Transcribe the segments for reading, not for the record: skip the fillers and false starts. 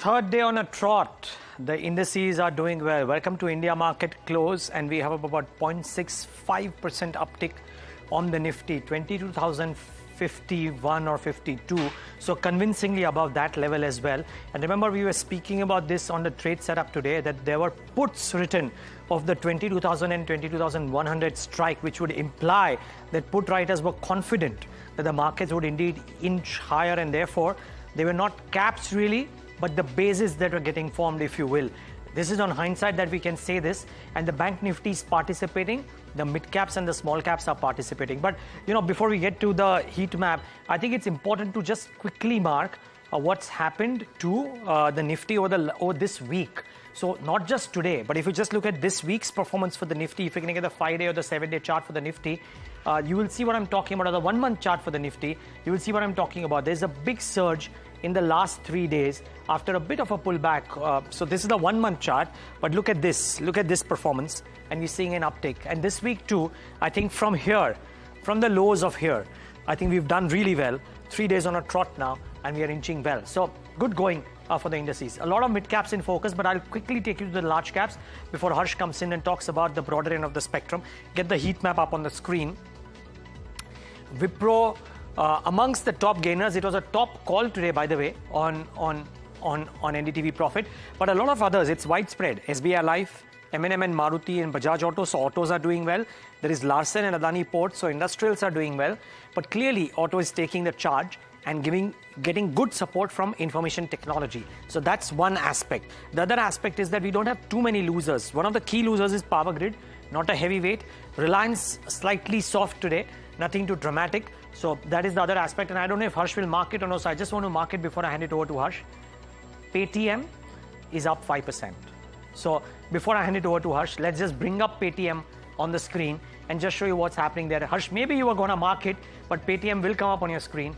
third day on a trot. The indices are doing well. Welcome to India market close, and we have about 0.65% uptick on the Nifty, 22,051 or 52. So convincingly above that level as well. And remember, we were speaking about this on the trade setup today, that there were puts written of the 22,000 and 22,100 strike, which would imply that put writers were confident that the markets would indeed inch higher, and therefore they were not caps really, but the bases that were getting formed, if you will. This is on hindsight that we can say this, and the bank Nifty is participating, the mid caps and the small caps are participating. But you know, before we get to the heat map, I think it's important to just quickly mark what's happened to the Nifty over this week. So not just today, but if you just look at this week's performance for the Nifty, if you're going to get the 5-day or the 7-day chart for the Nifty, you will see what I'm talking about, or the 1-month chart for the Nifty, you will see what I'm talking about. There's a big surge in the last 3 days after a bit of a pullback. So this is the 1-month chart, but look at this performance, and we're seeing an uptick. And this week too, I think from here, from the lows of here, I think we've done really well. 3 days on a trot now, and we are inching well. So good going for the indices. A lot of mid caps in focus, but I'll quickly take you to the large caps before Harsh comes in and talks about the broader end of the spectrum. Get the heat map up on the screen. Wipro, amongst the top gainers, it was a top call today, by the way, on NDTV Profit. But a lot of others, it's widespread. SBI Life, M&M and Maruti and Bajaj Auto, so autos are doing well. There is Larsen and Adani Ports, so industrials are doing well. But clearly, auto is taking the charge and getting good support from information technology. So that's one aspect. The other aspect is that we don't have too many losers. One of the key losers is Power Grid, not a heavyweight. Reliance slightly soft today, nothing too dramatic. So that is the other aspect. And I don't know if Harsh will mark it or no, so I just want to mark it before I hand it over to Harsh. Paytm is up 5%. So before I hand it over to Harsh, let's just bring up Paytm on the screen and just show you what's happening there. Harsh, maybe you were going to mark it, but Paytm will come up on your screen.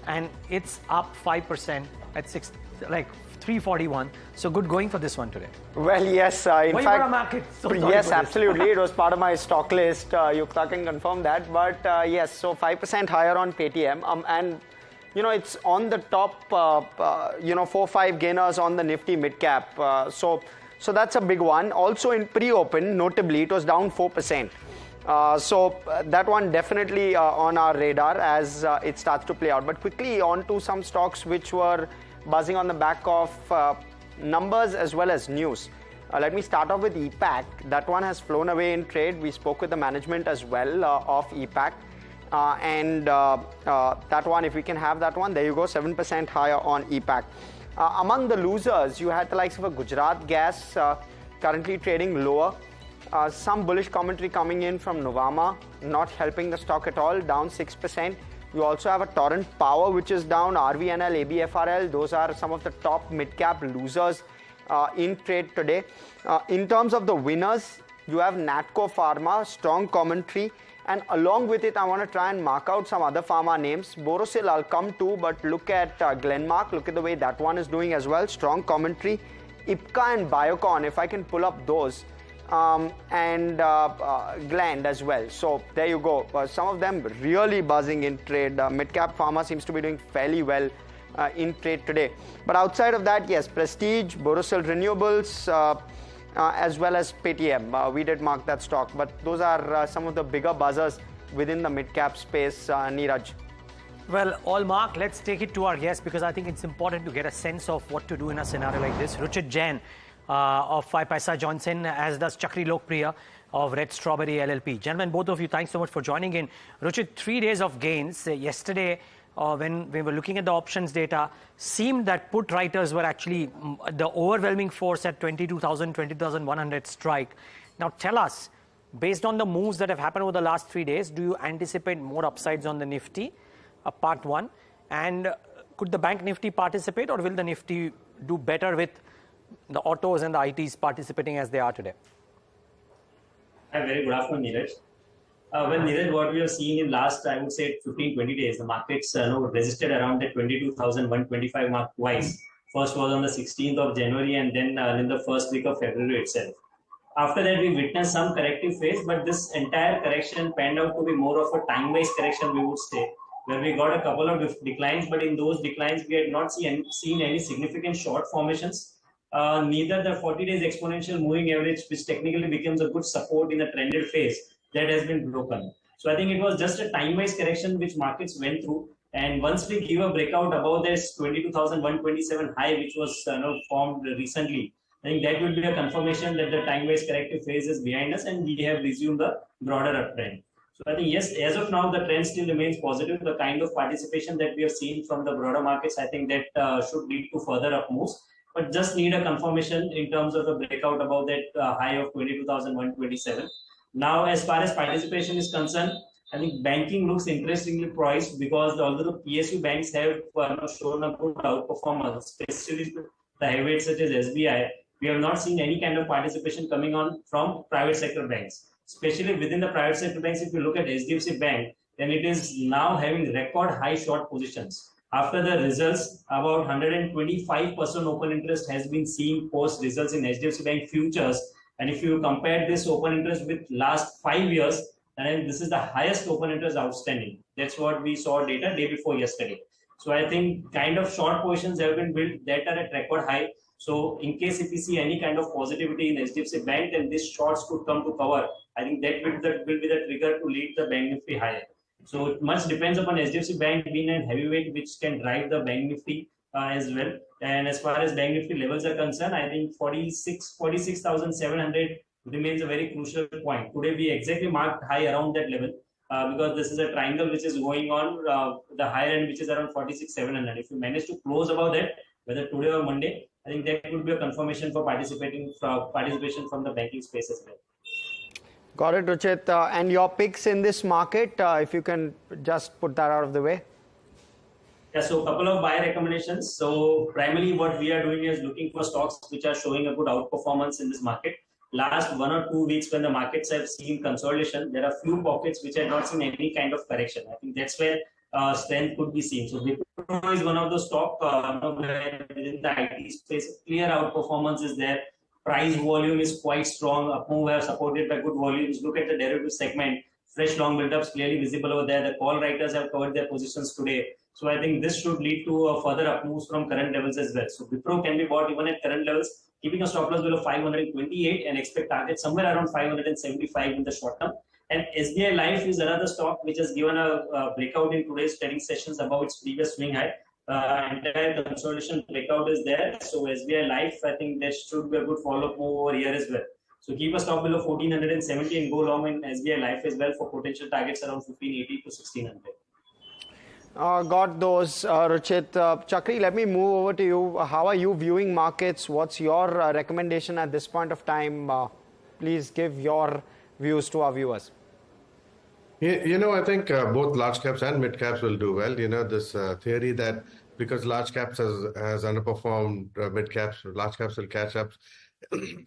And it's up 5% at 341. So good going for this one today. Well, yes. In fact, market? So yes, absolutely. It was part of my stock list. Yukta can confirm that. But yes, so 5% higher on Paytm. And you know, it's on the top, 4-5 gainers on the Nifty mid cap. So that's a big one. Also in pre-open, notably, it was down 4%. So that one definitely on our radar as it starts to play out. But quickly on to some stocks which were buzzing on the back of numbers as well as news. Let me start off with EPAC. That one has flown away in trade. We spoke with the management as well of EPAC. That one, if we can have that one, there you go, 7% higher on EPAC. Among the losers, you had the likes of a Gujarat Gas, currently trading lower. Some bullish commentary coming in from Nuvama, not helping the stock at all, down 6%. You also have a Torrent Power, which is down, RVNL, ABFRL. Those are some of the top mid-cap losers in trade today. In terms of the winners, you have Natco Pharma, strong commentary. And along with it, I want to try and mark out some other pharma names. Borosil, I'll come to, but look at Glenmark. Look at the way that one is doing as well. Strong commentary. Ipca and Biocon, if I can pull up those. And Gland as well. So there you go. Some of them really buzzing in trade. Mid-cap pharma seems to be doing fairly well in trade today. But outside of that, yes, Prestige, Borosil Renewables, as well as Paytm. We did mark that stock. But those are some of the bigger buzzers within the mid-cap space, Niraj. Well, all mark. Let's take it to our guest, because I think it's important to get a sense of what to do in a scenario like this. Ruchit Jain of 5 Paisa Johnson, as does Chakri Lokpriya of Red Strawberry LLP. Gentlemen, both of you, thanks so much for joining in. Ruchit, 3 days of gains. Yesterday, when we were looking at the options data, seemed that put writers were actually the overwhelming force at 22,000, 20,100 strike. Now tell us, based on the moves that have happened over the last 3 days, do you anticipate more upsides on the Nifty? Part one. And could the bank Nifty participate, or will the Nifty do better with the autos and the ITs participating as they are today? Hi, very good afternoon, Niraj. Well, Niraj, what we are seeing in last, I would say, 15-20 days, the markets resisted around the 22,125 mark twice. First was on the 16th of January, and then in the first week of February itself. After that, we witnessed some corrective phase, but this entire correction panned out to be more of a time-based correction, we would say, where we got a couple of declines, but in those declines, we had not seen any significant short formations. Neither the 40 days exponential moving average, which technically becomes a good support in the trended phase, that has been broken. So I think it was just a time-wise correction which markets went through. And once we give a breakout above this 22,127 high, which was formed recently, I think that will be a confirmation that the time-wise corrective phase is behind us and we have resumed the broader uptrend. So I think, yes, as of now, the trend still remains positive. The kind of participation that we have seen from the broader markets, I think that should lead to further up moves. But just need a confirmation in terms of the breakout above that high of 22,127. Now, as far as participation is concerned, I think banking looks interestingly poised because although the PSU banks have shown a good outperformance, especially the heavyweights such as SBI, we have not seen any kind of participation coming on from private sector banks. Especially within the private sector banks, if you look at HDFC Bank, then it is now having record high short positions. After the results, about 125% open interest has been seen post results in HDFC Bank futures. And if you compare this open interest with last 5 years, then this is the highest open interest outstanding. That's what we saw data day before yesterday. So I think kind of short positions have been built that are at record high. So in case if we see any kind of positivity in HDFC Bank, then these shorts could come to cover. I think that will be the trigger to lead the Bank Nifty higher. So it much depends upon HDFC Bank being a heavyweight which can drive the Bank Nifty as well. And as far as Bank Nifty levels are concerned, I think 46,700 remains a very crucial point. Today we exactly marked high around that level because this is a triangle which is going on the higher end, which is around 46,700. If you manage to close above that, whether today or Monday, I think that would be a confirmation for participation from the banking space as well. Got it, Ruchit. And your picks in this market, if you can just put that out of the way. Yeah, so a couple of buy recommendations. So primarily what we are doing is looking for stocks which are showing a good outperformance in this market. Last 1 or 2 weeks when the markets have seen consolidation, there are few pockets which have not seen any kind of correction. I think that's where strength could be seen. So Wipro is one of those stocks within the IT space. Clear outperformance is there. Price volume is quite strong. Up move have supported by good volumes. Look at the derivative segment. Fresh long build-ups clearly visible over there. The call writers have covered their positions today. So I think this should lead to further up moves from current levels as well. So Wipro can be bought even at current levels, keeping a stop loss below 528 and expect target somewhere around 575 in the short term. And SBI Life is another stock which has given a breakout in today's trading sessions above its previous swing high. Entire consolidation breakout is there. So SBI Life, I think there should be a good follow-up move over here as well. So keep a stop below 1470 and go long in SBI Life as well for potential targets around 1580 to 1600. Got those, Ruchit. Chakri, let me move over to you. How are you viewing markets? What's your recommendation at this point of time? Please give your views to our viewers. I think both large caps and mid caps will do well. This theory that because large caps has underperformed mid caps, large caps will catch up,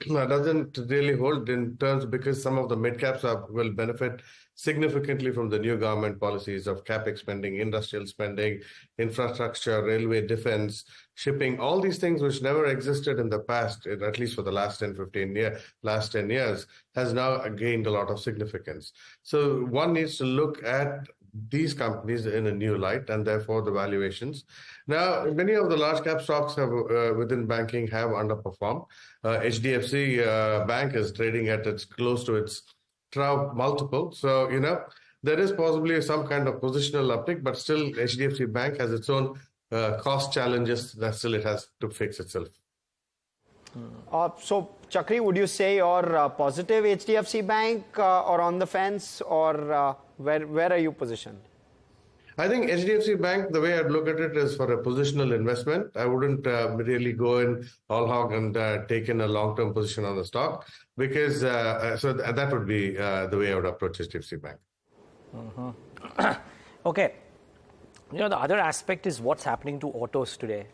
doesn't really hold in terms because some of the mid caps will benefit significantly from the new government policies of capex spending, industrial spending, infrastructure, railway, defense, shipping, all these things which never existed in the past, at least for the last 10 years, has now gained a lot of significance. So one needs to look at these companies in a new light and therefore the valuations. Now, many of the large cap stocks within banking have underperformed. HDFC Bank is trading at close to its trough multiple. So, there is possibly some kind of positional uptick, but still HDFC Bank has its own cost challenges that still it has to fix itself. So, Chakri, would you say you're positive HDFC Bank or on the fence, or where are you positioned? I think HDFC Bank, the way I'd look at it is for a positional investment. I wouldn't really go in all hog and take in a long-term position on the stock because so that would be the way I would approach HDFC Bank. Okay. The other aspect is what's happening to autos today.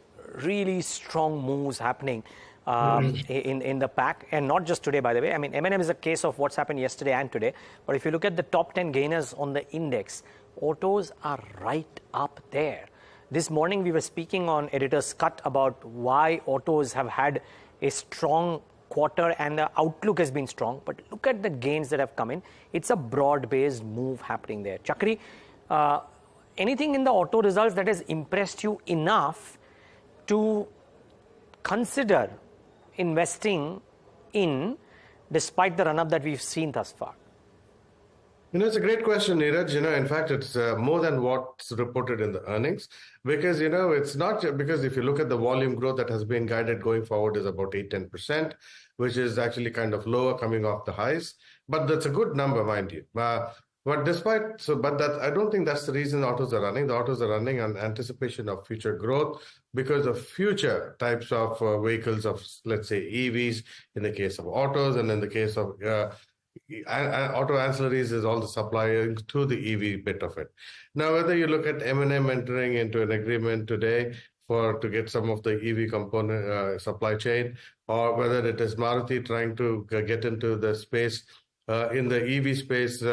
Really strong moves happening in the pack, and not just today, by the way. I mean, M&M is a case of what's happened yesterday and today. But if you look at the top 10 gainers on the index, autos are right up there. This morning we were speaking on Editor's Cut about why autos have had a strong quarter and the outlook has been strong. But look at the gains that have come in. It's a broad-based move happening there. Chakri, anything in the auto results that has impressed you enough to consider investing in, despite the run-up that we've seen thus far? It's a great question, Niraj. In fact, it's more than what's reported in the earnings, because, it's not because if you look at the volume growth that has been guided going forward is about 8-10%, which is actually kind of lower coming off the highs. But that's a good number, mind you. But that I don't think that's the reason autos are running. The autos are running on anticipation of future growth because of future types of vehicles of, let's say, EVs in the case of autos, and in the case of auto ancillaries is all the supplying to the EV bit of it. Now, whether you look at M&M entering into an agreement today to get some of the EV component supply chain, or whether it is Maruti trying to get into the space, in the EV space,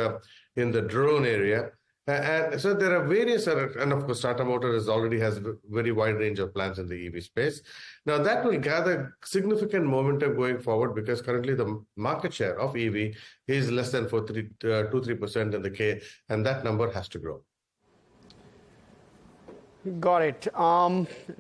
in the drone area. And so there are various, and of course, Tata Motors already has a very wide range of plans in the EV space. Now, that will gather significant momentum going forward, because currently the market share of EV is less than 2-3% in the K, and that number has to grow. Got it.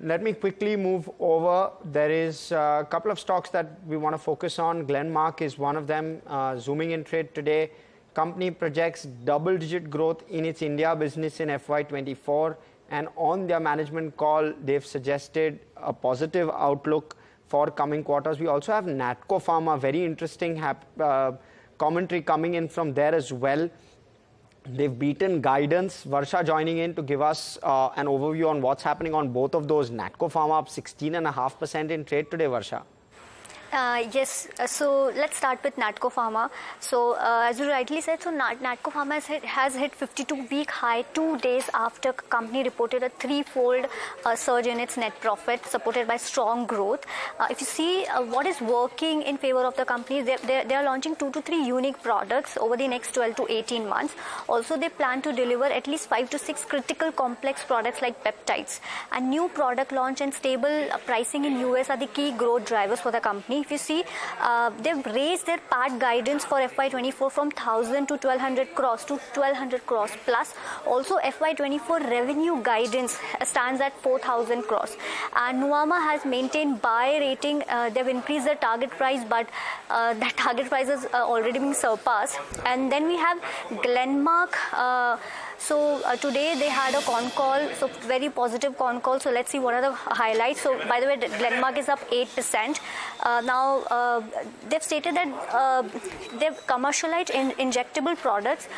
Let me quickly move over. There is a couple of stocks that we want to focus on. Glenmark is one of them, zooming in trade today. Company projects double-digit growth in its India business in FY24, and on their management call, they've suggested a positive outlook for coming quarters. We also have Natco Pharma, very interesting commentary coming in from there as well. They've beaten guidance. Varsha joining in to give us an overview on what's happening on both of those. Natco Pharma up 16.5% in trade today, Varsha. Yes, so let's start with Natco Pharma. So as you rightly said, so Natco Pharma has hit 52-week high 2 days after company reported a threefold surge in its net profit, supported by strong growth. If you see what is working in favor of the company, they are launching 2 to 3 unique products over the next 12 to 18 months. Also, they plan to deliver at least 5 to 6 critical complex products like peptides. And new product launch and stable pricing in US are the key growth drivers for the company. If you see, they've raised their PAT guidance for FY24 from 1,000 to 1,200 crores to 1,200 crores plus. Also, FY24 revenue guidance stands at 4,000 crores. And Nuvama has maintained buy rating. They've increased their target price, but that target price is already being surpassed. And then we have Glenmark. So today they had a con call, so very positive con call. So let's see what are the highlights. So by the way, Glenmark is up 8%. Now they've stated that they've commercialized injectable products.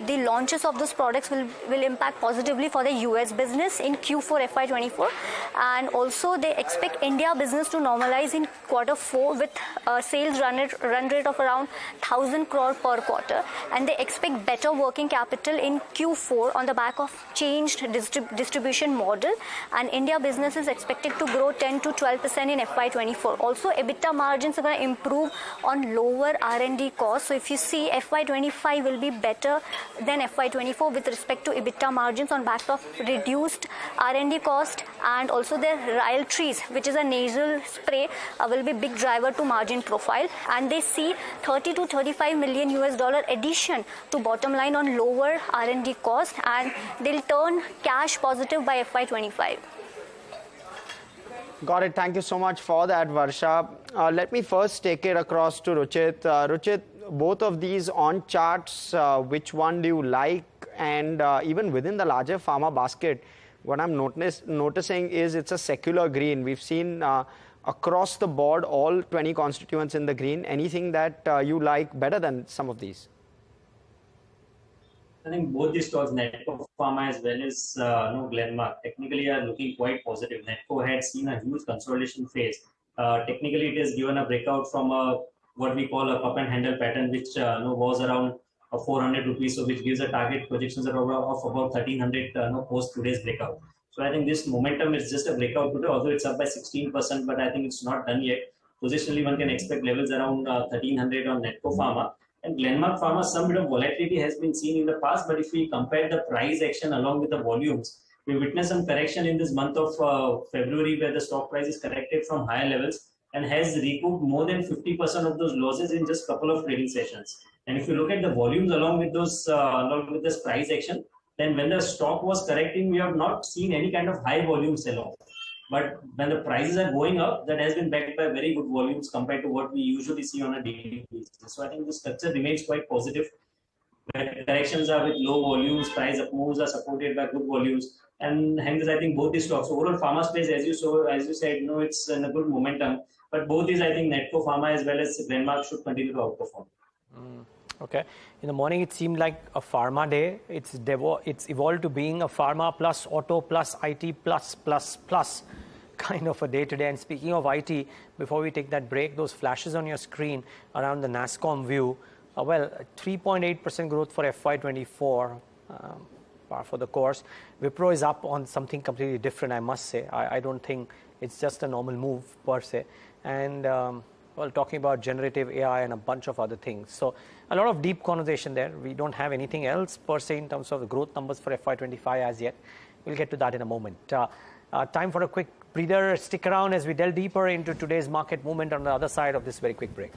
The launches of those products will impact positively for the US business in Q4 FY24, and also they expect India business to normalize in Q4 with sales run rate of around 1,000 crore per quarter, and they expect better working capital in Q4 on the back of changed distribution model, and India business is expected to grow 10 to 12% in FY24. Also, EBITDA margins are going to improve on lower R&D costs. So if you see, FY25 will be better than FY24 with respect to EBITDA margins on back of reduced R&D cost, and also their Ryaltris, which is a nasal spray, will be big driver to margin profile, and they see 30 to 35 million US dollar addition to bottom line on lower R&D cost, and they'll turn cash positive by FY25. Got it. Thank you so much for that, Varsha. Let me first take it across to Ruchit. Ruchit, both of these on charts, which one do you like? And even within the larger pharma basket, what I'm noticing is it's a secular green. We've seen across the board all 20 constituents in the green. Anything that you like better than some of these? I think both these stocks, Natco Pharma as well as Glenmark, technically are looking quite positive. Natco had seen a huge consolidation phase. Technically, it has given a breakout from what we call a cup and handle pattern, which was around 400 rupees, so which gives a target projections of about 1,300 post today's breakout. So I think this momentum is just a breakout today, although it's up by 16%, but I think it's not done yet. Positionally, one can expect levels around 1,300 on Natco Pharma. And Glenmark Pharma, some bit of volatility has been seen in the past, but if we compare the price action along with the volumes, we witnessed some correction in this month of February, where the stock price is corrected from higher levels and has recouped more than 50% of those losses in just a couple of trading sessions. And if you look at the volumes along with those, along with this price action, then when the stock was correcting, we have not seen any kind of high volume sell-off. But when the prices are going up, that has been backed by very good volumes compared to what we usually see on a daily basis. So I think the structure remains quite positive. Where corrections are with low volumes, price up moves are supported by good volumes, and hence I think both these stocks, overall pharma space, as you said, it's in a good momentum. But both these, I think Netco Pharma as well as Glenmark should continue to outperform. Okay. In the morning, it seemed like a pharma day. It's evolved to being a pharma plus auto plus IT plus kind of a day today. And speaking of IT, before we take that break, those flashes on your screen around the NASSCOM view, 3.8% growth for FY24, par for the course. Wipro is up on something completely different, I must say. I don't think it's just a normal move per se. And talking about generative AI and a bunch of other things. So a lot of deep conversation there. We don't have anything else per se in terms of the growth numbers for FY25 as yet. We'll get to that in a moment. Time for a quick breather. Stick around as we delve deeper into today's market movement on the other side of this very quick break.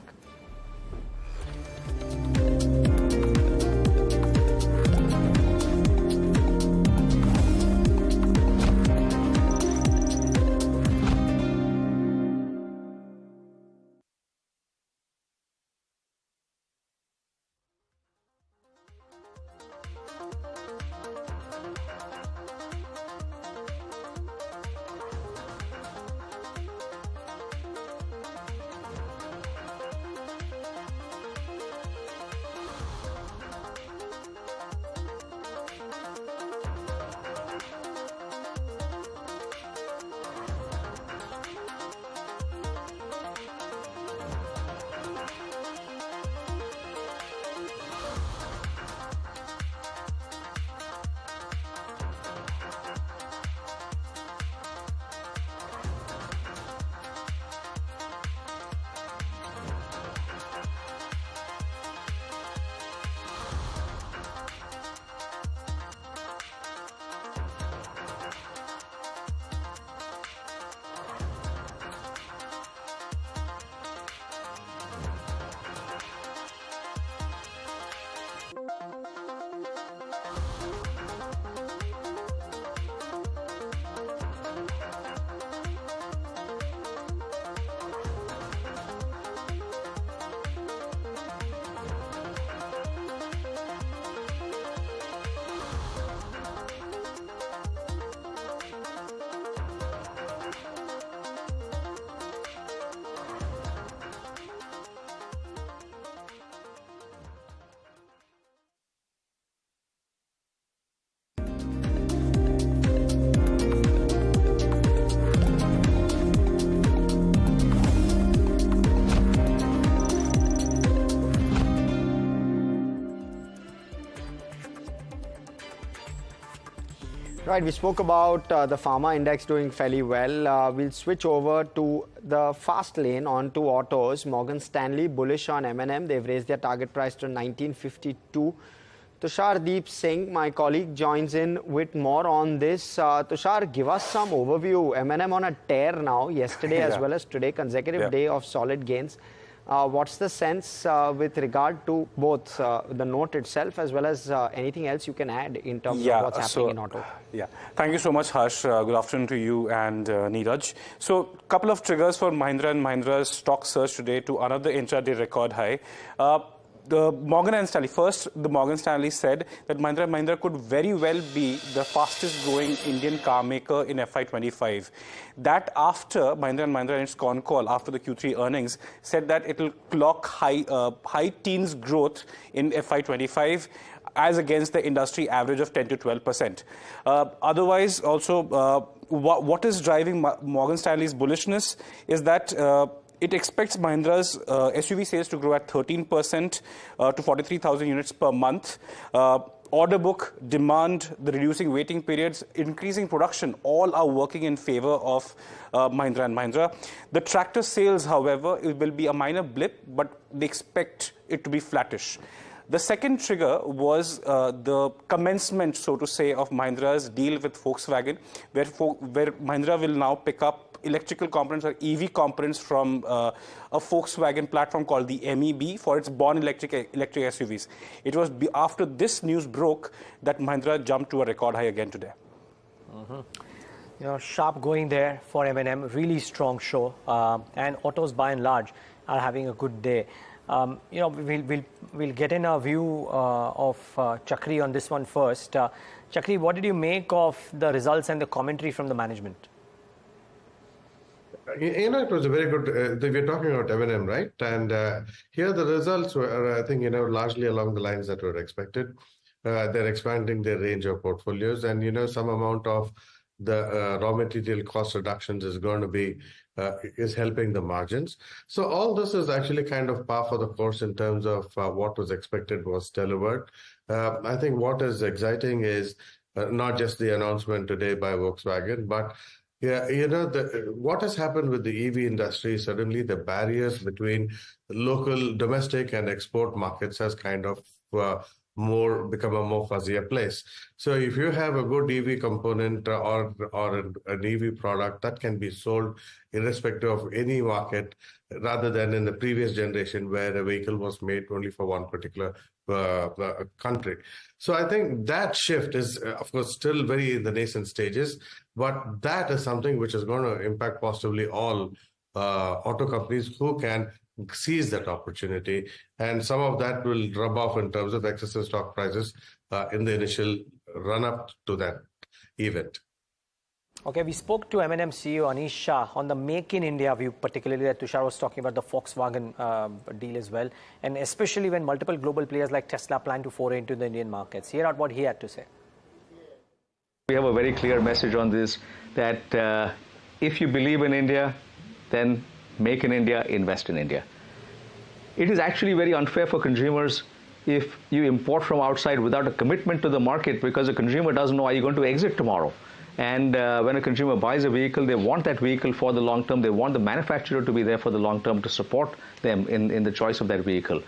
Right, we spoke about the pharma index doing fairly well. We'll switch over to the fast lane onto autos. Morgan Stanley bullish on M&M. They've raised their target price to 1952. Tushar Singh, my colleague, joins in with more on this. Tushar, give us some overview. M&M on a tear now, yesterday as well as today, consecutive day of solid gains. What's the sense with regard to both the note itself as well as anything else you can add in terms of what's happening in auto? Thank you so much, Harsh. Good afternoon to you and Niraj. So, couple of triggers for Mahindra & Mahindra's stock surge today to another intraday record high. The Morgan Stanley said that Mahindra & Mahindra could very well be the fastest growing Indian car maker in FY25. That after Mahindra & Mahindra in its con call after the Q3 earnings said that it will clock high teens growth in FY25 as against the industry average of 10 to 12%. Otherwise, also, what is driving Morgan Stanley's bullishness is that it expects Mahindra's SUV sales to grow at 13% to 43,000 units per month. Order book, demand, the reducing waiting periods, increasing production, all are working in favor of Mahindra & Mahindra. The tractor sales, however, it will be a minor blip, but they expect it to be flattish. The second trigger was the commencement, so to say, of Mahindra's deal with Volkswagen, where Mahindra will now pick up electrical components or EV components from a Volkswagen platform called the MEB for its born electric SUVs. It was after this news broke that Mahindra jumped to a record high again today. Sharp going there for M&M, really strong show, and autos by and large are having a good day. We'll get in a view of Chakri on this one first. Chakri, what did you make of the results and the commentary from the management? It was a very good, we're talking about M&M, right? And here the results were, I think, largely along the lines that were expected. They're expanding their range of portfolios, and, some amount of the raw material cost reductions is going to be, is helping the margins. So all this is actually kind of par for the course in terms of what was expected was delivered. I think what is exciting is not just the announcement today by Volkswagen, but what has happened with the EV industry, suddenly the barriers between local, domestic and export markets has kind of become a more fuzzier place. So if you have a good EV component or an EV product that can be sold irrespective of any market, rather than in the previous generation where a vehicle was made only for one particular country. So I think that shift is, of course, still very in the nascent stages, but that is something which is going to impact positively all auto companies who can seize that opportunity, and some of that will rub off in terms of excessive stock prices in the initial run-up to that event. Okay, we spoke to M&M CEO Anish Shah on the Make in India view, particularly that Tushar was talking about the Volkswagen deal as well, and especially when multiple global players like Tesla plan to foray into the Indian markets. Hear out what he had to say. We have a very clear message on this, that if you believe in India, then make in India, invest in India. It is actually very unfair for consumers if you import from outside without a commitment to the market, because the consumer doesn't know, are you going to exit tomorrow? And when a consumer buys a vehicle, they want that vehicle for the long term. They want the manufacturer to be there for the long term to support them in the choice of that vehicle.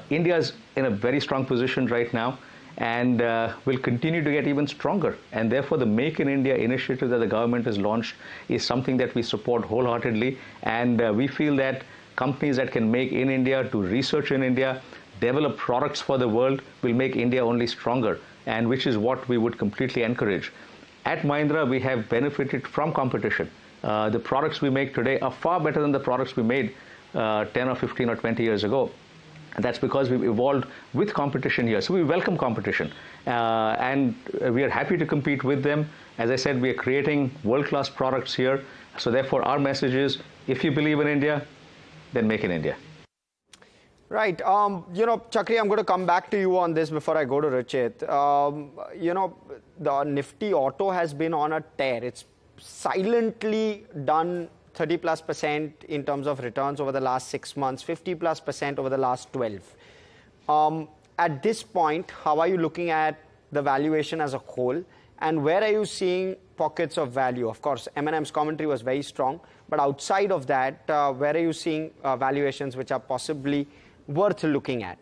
India is in a very strong position right now, and will continue to get even stronger. And therefore, the Make in India initiative that the government has launched is something that we support wholeheartedly. And we feel that companies that can make in India, do research in India, develop products for the world, will make India only stronger, and which is what we would completely encourage. At Mahindra, we have benefited from competition. The products we make today are far better than the products we made 10 or 15 or 20 years ago. And that's because we've evolved with competition here. So we welcome competition. And we are happy to compete with them. As I said, we are creating world-class products here. So therefore, our message is, if you believe in India, then make in India. Right. Chakri, I'm going to come back to you on this before I go to Richit. The Nifty auto has been on a tear. It's silently done 30+% in terms of returns over the last 6 months, 50+% over the last 12. At this point, how are you looking at the valuation as a whole? And where are you seeing pockets of value? Of course, M&M's commentary was very strong. But outside of that, where are you seeing valuations which are possibly worth looking at?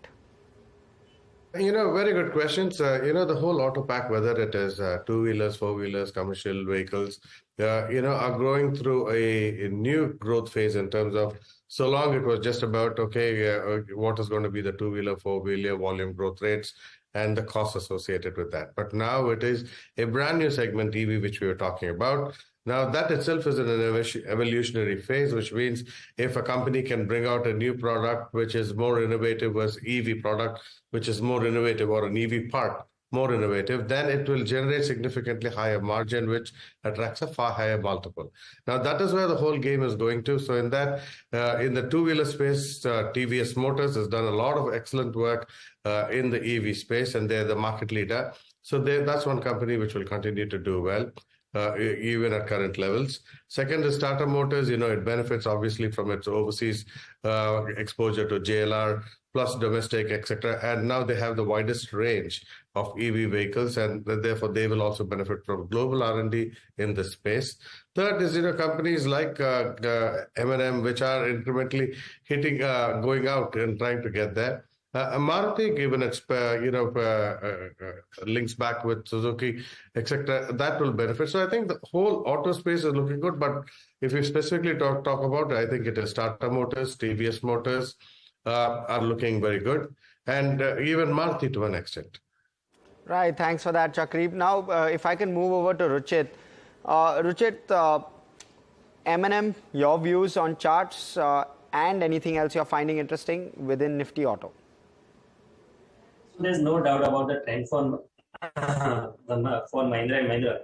Very good questions. The whole auto pack, whether it is two-wheelers, four-wheelers, commercial vehicles, are growing through a new growth phase in terms of, so long it was just about, what is going to be the two-wheeler, four-wheeler volume growth rates and the costs associated with that. But now it is a brand new segment, EV, which we were talking about. Now, that itself is in an evolutionary phase, which means if a company can bring out a new product which is more innovative versus EV product, which is more innovative, or an EV part more innovative, then it will generate significantly higher margin, which attracts a far higher multiple. Now, that is where the whole game is going to. So in that, in the two-wheeler space, TVS Motors has done a lot of excellent work in the EV space, and they're the market leader. So that's one company which will continue to do well. Even at current levels. Second is Tata Motors. It benefits obviously from its overseas exposure to JLR plus domestic, etc. And now they have the widest range of EV vehicles, and therefore they will also benefit from global R&D in this space. Third is companies like M&M, which are incrementally going out and trying to get there. Maruti, given its links back with Suzuki, etc., that will benefit. So I think the whole auto space is looking good. But if you specifically talk about it, I think it is Tata Motors, TVS Motors are looking very good, and even Maruti to an extent. Right, thanks for that, Chakreep. Now, if I can move over to Ruchit. Ruchit, M&M, your views on charts and anything else you're finding interesting within Nifty Auto? There's no doubt about the trend for Mahindra and Mahindra.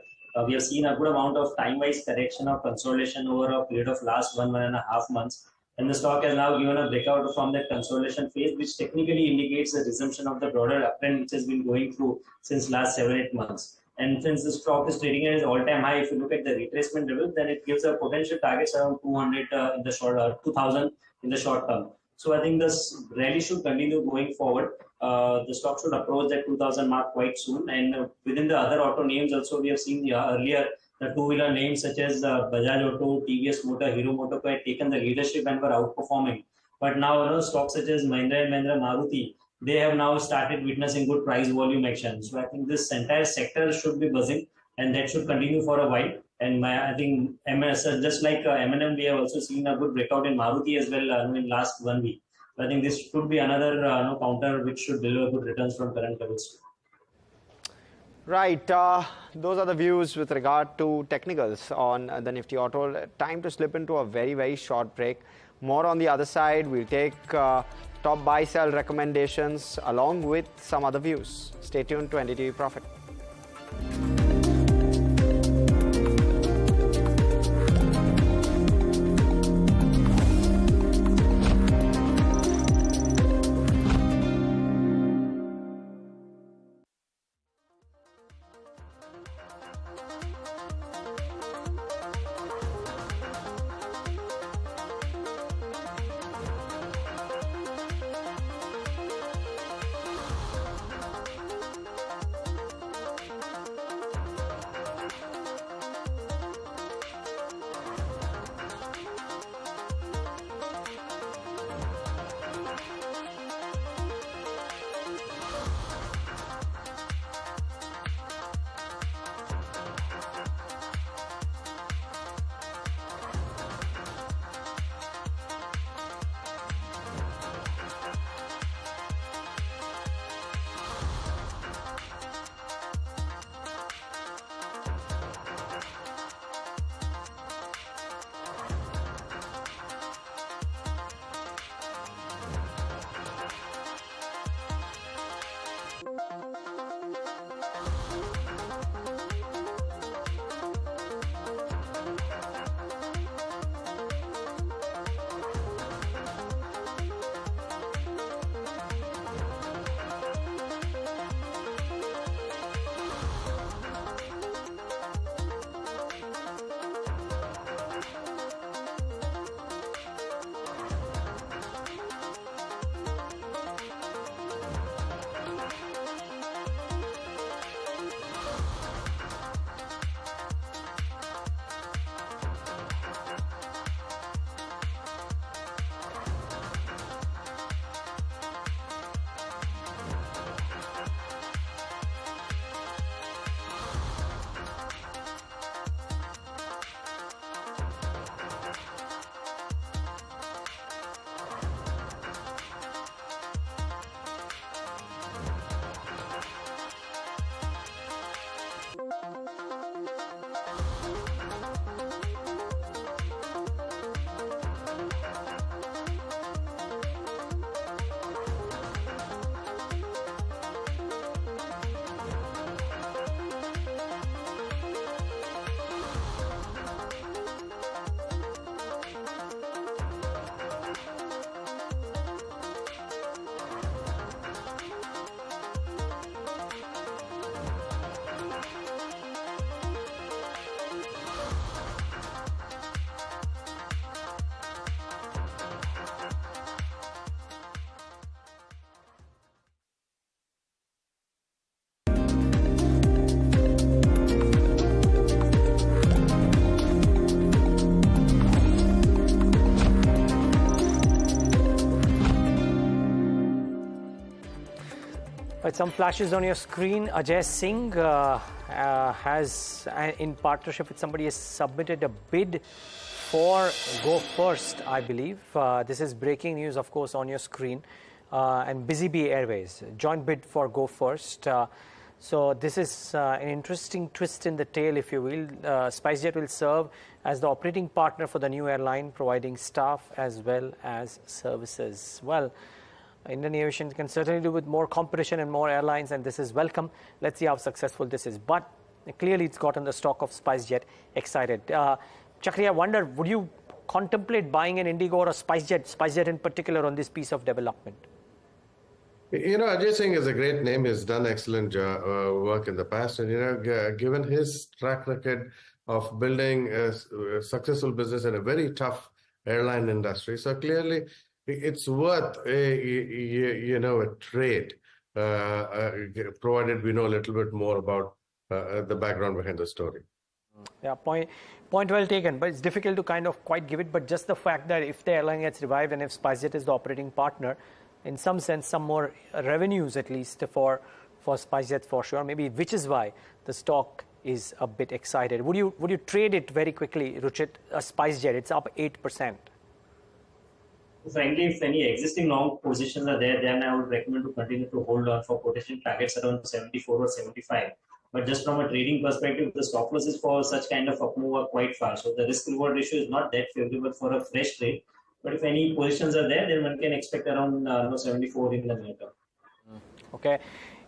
We have seen a good amount of time-wise correction or consolidation over a period of last 1.5 months. And the stock has now given a breakout from that consolidation phase, which technically indicates the resumption of the broader uptrend which has been going through since last 7-8 months. And since the stock is trading at its all-time high, if you look at the retracement level, then it gives a potential targets around 200 in the short, 2000 in the short term. So I think this rally should continue going forward. The stock should approach that 2000 mark quite soon. And within the other auto names also, we have seen earlier the two-wheeler names such as Bajaj Auto, TVS Motor, Hero Motor had taken the leadership and were outperforming. But now, stocks such as Mahindra and Mahindra, Maruti, they have now started witnessing good price volume action. So I think this entire sector should be buzzing, and that should continue for a while. And I think just like M&M, we have also seen a good breakout in Maruti as well in last 1 week. So I think this should be another counter which should deliver good returns from current levels. Right, those are the views with regard to technicals on the Nifty Auto. Time to slip into a very, very short break. More on the other side. We'll take top buy sell recommendations along with some other views. Stay tuned to NDTV Profit. With some flashes on your screen, Ajay Singh has, in partnership with somebody, has submitted a bid for Go First, I believe. This is breaking news, of course, on your screen. And Busy Bee Airways, joint bid for Go First. So this is an interesting twist in the tale, if you will. SpiceJet will serve as the operating partner for the new airline, providing staff as well as services. Well, Indian aviation can certainly do with more competition and more airlines, and this is welcome. Let's see how successful this is. But clearly, it's gotten the stock of SpiceJet excited. Chakri, I wonder, would you contemplate buying an Indigo or a SpiceJet in particular, on this piece of development? You know, Ajay Singh is a great name. He's done excellent work in the past. And, you know, given his track record of building a successful business in a very tough airline industry, so clearly it's worth a trade, provided we know a little bit more about the background behind the story. Yeah, point well taken. But it's difficult to kind of quite give it. But just the fact that if the airline gets revived and if SpiceJet is the operating partner, in some sense, some more revenues at least for SpiceJet for sure. Maybe, which is why the stock is a bit excited. Would you trade it very quickly, Ruchit? SpiceJet, it's up 8%. Frankly, if any existing long positions are there, then I would recommend to continue to hold on for potential targets around 74 or 75. But just from a trading perspective, the stop losses for such kind of up move are quite far. So the risk-reward ratio is not that favorable for a fresh trade. But if any positions are there, then one can expect around 74 in the near term. Okay.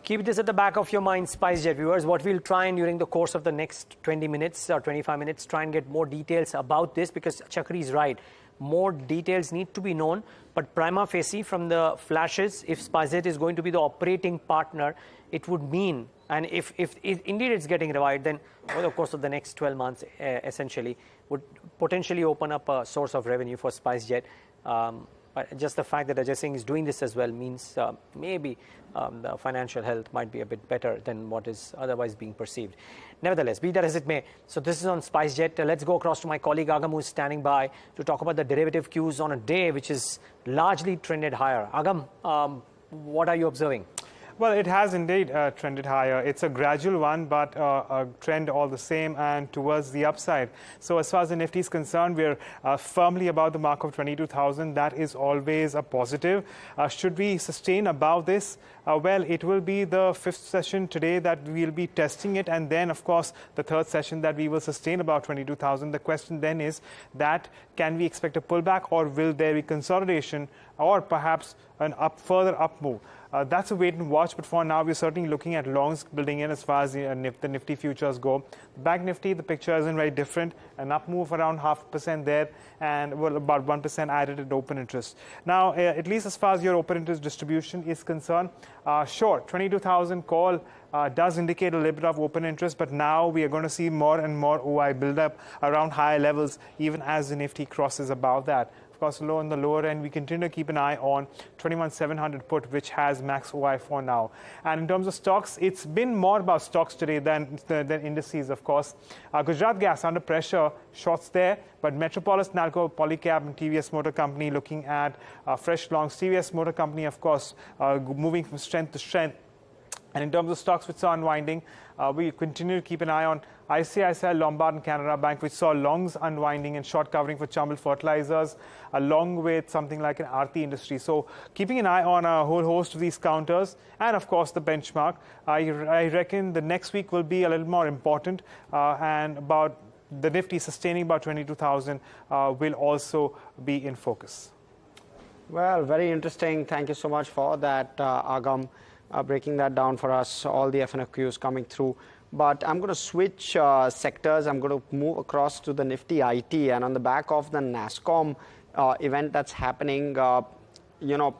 Keep this at the back of your mind, SpiceJet viewers. What we'll try and during the course of the next 20 minutes or 25 minutes, try and get more details about this, because Chakri is right. More details need to be known, but prima facie from the flashes, if SpiceJet is going to be the operating partner, it would mean, and if indeed it's getting revived, then over the course of the next 12 months, essentially, would potentially open up a source of revenue for SpiceJet. But just the fact that Ajay Singh is doing this as well means maybe the financial health might be a bit better than what is otherwise being perceived. Nevertheless, be that as it may, so this is on SpiceJet. Let's go across to my colleague Agam, who is standing by to talk about the derivative cues on a day which is largely trended higher. Agam, what are you observing? Well, it has indeed trended higher. It's a gradual one, but a trend all the same and towards the upside. So as far as the Nifty is concerned, we're firmly above the mark of 22,000. That is always a positive. Should we sustain above this? Well, it will be the fifth session today that we'll be testing it. And then, of course, the third session that we will sustain about 22,000. The question then is that can we expect a pullback, or will there be consolidation, or perhaps an further up move? That's a wait and watch, but for now, we're certainly looking at longs building in as far as the Nifty futures go. Bank Nifty, the picture isn't very different. An up move around 0.5% there, and well, about 1% added at open interest. Now, at least as far as your open interest distribution is concerned, sure, 22,000 call does indicate a little bit of open interest, but now we are going to see more and more OI build up around higher levels, even as the Nifty crosses above that. Of course, low on the lower end, we continue to keep an eye on 21,700 put, which has max OI for now. And in terms of stocks, it's been more about stocks today than indices, of course. Gujarat Gas under pressure, shorts there, but Metropolis, Nalco, Polycab, and TVS Motor Company looking at fresh longs. TVS Motor Company, of course, moving from strength to strength. And in terms of stocks which are unwinding, we continue to keep an eye on ICICI, Lombard, and Canara Bank, which saw longs unwinding and short covering for Chambal Fertilizers, along with something like an Aarti Industry. So keeping an eye on a whole host of these counters, and of course the benchmark. I reckon the next week will be a little more important, and about the Nifty sustaining about 22,000 will also be in focus. Well, very interesting. Thank you so much for that, Agam. Breaking that down for us, all the FNQs coming through. But I'm going to switch sectors. I'm going to move across to the Nifty IT. And on the back of the NASSCOM event that's happening, the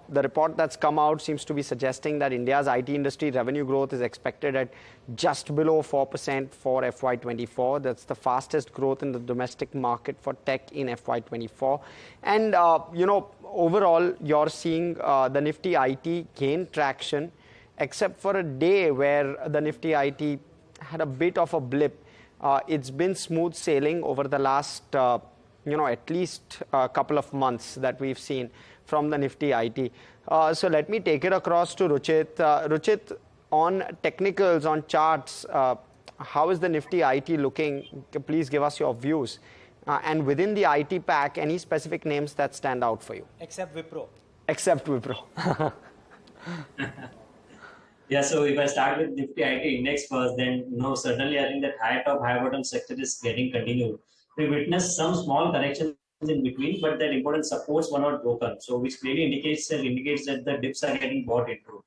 report that's come out seems to be suggesting that India's IT industry revenue growth is expected at just below 4% for FY24. That's the fastest growth in the domestic market for tech in FY24. And, overall, you're seeing the Nifty IT gain traction, except for a day where the Nifty IT had a bit of a blip. It's been smooth sailing over the last, at least a couple of months that we've seen from the Nifty IT. So let me take it across to Ruchit. Ruchit, on technicals, on charts, how is the Nifty IT looking? Please give us your views. And within the IT pack, any specific names that stand out for you? Except Wipro. Except Wipro. Yeah, so if I start with Nifty IT index first, then certainly I think that high top, high bottom sector is getting continued. We witnessed some small corrections in between, but that important supports were not broken. So which clearly indicates that the dips are getting bought into.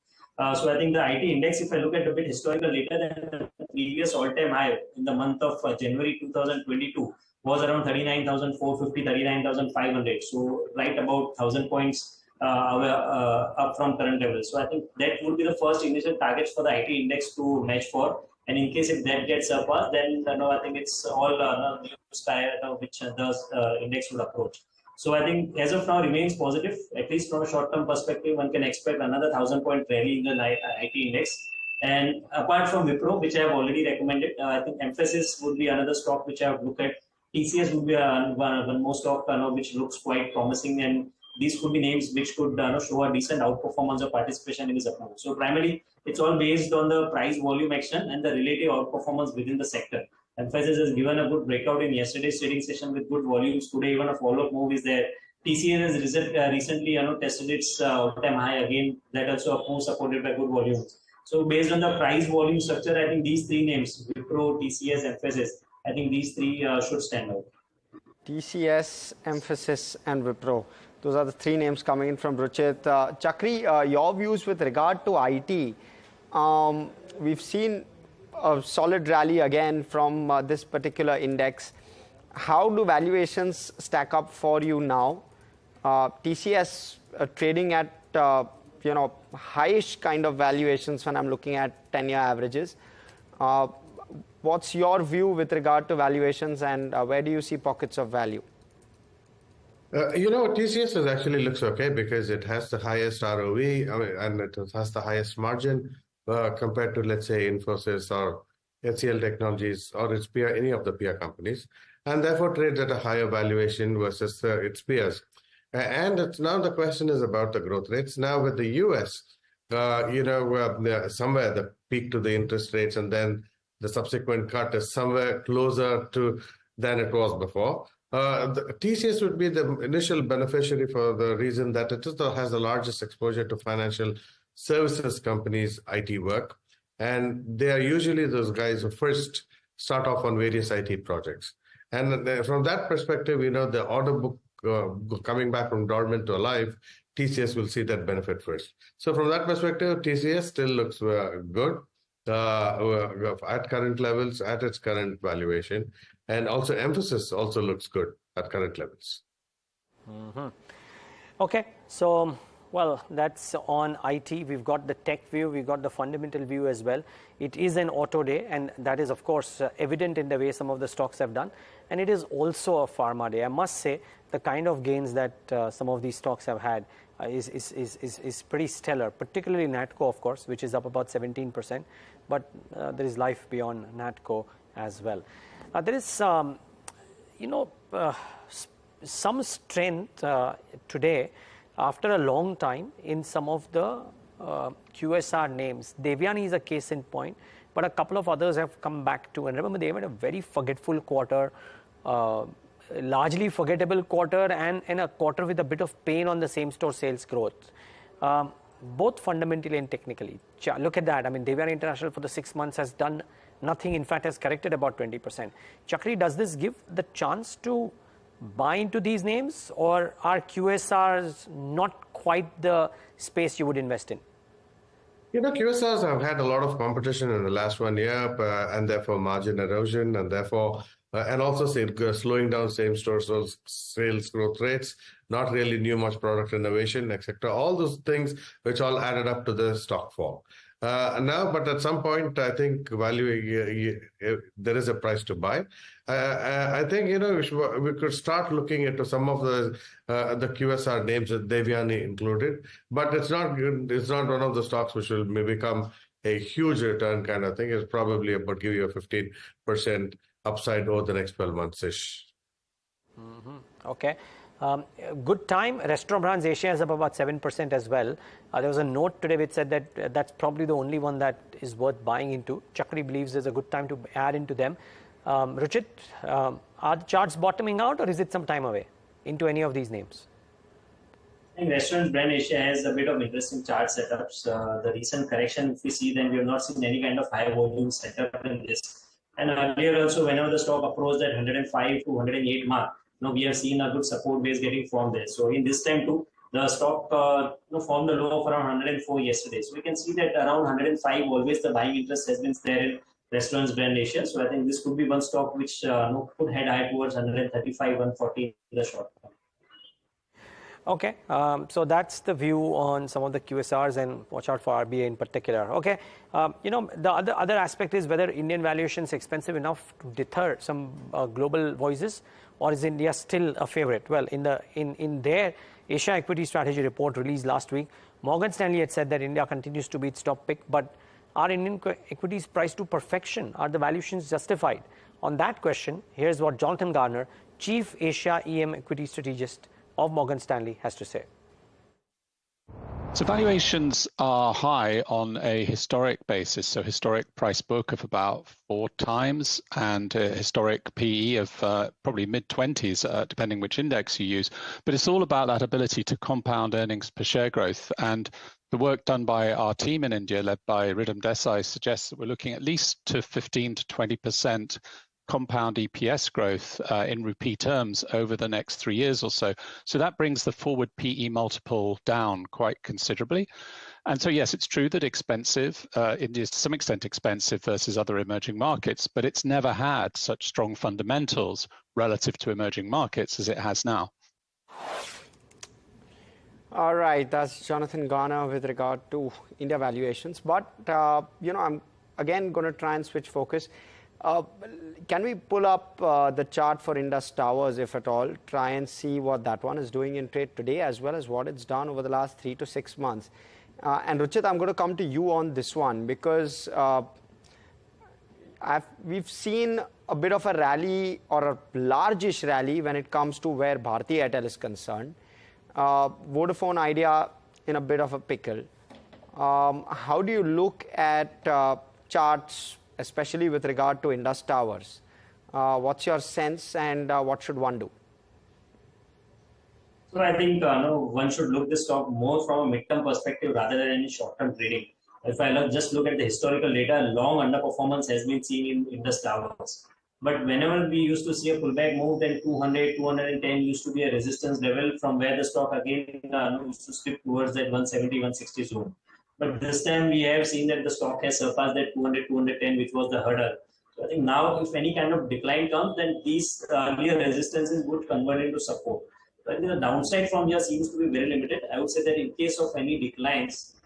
So I think the IT index, if I look at a bit historical data, then the previous all-time high in the month of January 2022 was around 39,450, 39,500. So right about 1,000 points up from current levels. So I think that would be the first initial targets for the IT index to match for. And in case if that gets surpassed, then I think it's all new sky which the index would approach. So I think as of now remains positive, at least from a short-term perspective. One can expect another 1,000-point rally in the IT index. And apart from Wipro, which I have already recommended, I think Emphasis would be another stock which I would look at. TCS would be one more stock which looks quite promising, and these could be names which could show a decent outperformance or participation in this approach. So primarily, it's all based on the price volume action and the relative outperformance within the sector. Emphasis has given a good breakout in yesterday's trading session with good volumes. Today, even a follow-up move is there. TCS has recently tested its all-time high again. That also a move supported by good volumes. So based on the price volume structure, I think these three names, Wipro, TCS, Emphasis, I think these three should stand out. TCS, Emphasis, and Wipro. Those are the three names coming in from Ruchit. Chakri, your views with regard to IT. We've seen a solid rally again from this particular index. How do valuations stack up for you now? TCS trading at highish kind of valuations when I'm looking at 10-year averages. What's your view with regard to valuations, and where do you see pockets of value? TCS actually looks okay because it has the highest ROE, and it has the highest margin compared to, let's say, Infosys or HCL Technologies or its peer, any of the peer companies, and therefore trades at a higher valuation versus its peers. And now the question is about the growth rates. Now with the US, somewhere the peak to the interest rates and then the subsequent cut is somewhere closer to than it was before. The TCS would be the initial beneficiary for the reason that it has the largest exposure to financial services companies' IT work. And they are usually those guys who first start off on various IT projects. And from that perspective, the order book coming back from dormant to alive, TCS will see that benefit first. So from that perspective, TCS still looks good at current levels, at its current valuation. And also Emphasis also looks good at current levels. Mm-hmm. Okay, so, well, that's on IT. We've got the tech view, we've got the fundamental view as well. It is an auto day, and that is, of course, evident in the way some of the stocks have done. And it is also a pharma day. I must say, the kind of gains that some of these stocks have had is pretty stellar, particularly Natco, of course, which is up about 17%. But there is life beyond Natco as well. There is, some strength today after a long time in some of the QSR names. Devyani is a case in point, but a couple of others have come back too. And remember, they had a very forgetful quarter, largely forgettable quarter, and a quarter with a bit of pain on the same-store sales growth. Both fundamentally and technically. Look at that. I mean, Devyani International for the 6 months has done nothing. In fact, has corrected about 20%. Chakri, does this give the chance to buy into these names, or are QSRs not quite the space you would invest in? QSRs have had a lot of competition in the last 1 year, and therefore margin erosion, and therefore and also slowing down same-store sales growth rates, not really new much product innovation, etc. All those things which all added up to the stock fall. But at some point, I think there is a price to buy. I think we could start looking into some of the QSR names, Devyani included, but it's not one of the stocks which will become a huge return kind of thing. It's probably about give you a 15% upside over the next 12 months ish. Mm-hmm. Okay. Good time. Restaurant Brands Asia is up about 7% as well. There was a note today which said that that's probably the only one that is worth buying into. Chakri believes there's a good time to add into them. Ruchit, are the charts bottoming out, or is it some time away into any of these names? I think Restaurant Brand Asia has a bit of interesting chart setups. The recent correction, if we see, then we have not seen any kind of high volume setup in this. And earlier also, whenever the stock approached that 105 to 108 mark, we have seen a good support base getting formed there. So in this time too, the stock formed a low of around 104 yesterday. So we can see that around 105, always the buying interest has been there in Restaurants Brand Asia. So I think this could be one stock which could head high towards 135, 140 in the short term. Okay, so that's the view on some of the QSRs, and watch out for RBA in particular. Okay, the other aspect is whether Indian valuations expensive enough to deter some global voices, or is India still a favorite? Well, in their Asia Equity Strategy report released last week, Morgan Stanley had said that India continues to be its top pick, but are Indian equities priced to perfection? Are the valuations justified? On that question, here's what Jonathan Garner, Chief Asia EM Equity Strategist of Morgan Stanley, has to say. So valuations are high on a historic basis, so historic price book of about 4 times and a historic PE of probably mid-20s, depending which index you use. But it's all about that ability to compound earnings per share growth. And the work done by our team in India, led by Ridham Desai, suggests that we're looking at least to 15 to 20% compound EPS growth in rupee terms over the next 3 years or so. So that brings the forward PE multiple down quite considerably. And so, yes, it's true that expensive, India is to some extent expensive versus other emerging markets, but it's never had such strong fundamentals relative to emerging markets as it has now. All right, that's Jonathan Garner with regard to India valuations. But, I'm again going to try and switch focus. Can we pull up the chart for Indus Towers, if at all, try and see what that one is doing in trade today, as well as what it's done over the last 3 to 6 months? And Ruchit, I'm going to come to you on this one, because we've seen a bit of a rally, or a largish rally, when it comes to where Bharti Airtel is concerned. Vodafone Idea in a bit of a pickle. How do you look at charts, especially with regard to Indus Towers? What's your sense, and what should one do? So I think one should look this stock more from a mid-term perspective rather than any short-term trading. If I just look at the historical data, long underperformance has been seen in Indus Towers. But whenever we used to see a pullback move, then 200, 210 used to be a resistance level from where the stock again used to slip towards that 170, 160 zone. But this time we have seen that the stock has surpassed that 200, 210, which was the hurdle. So I think now if any kind of decline comes, then these earlier resistances would convert into support. So I think the downside from here seems to be very limited. I would say that in case of any declines,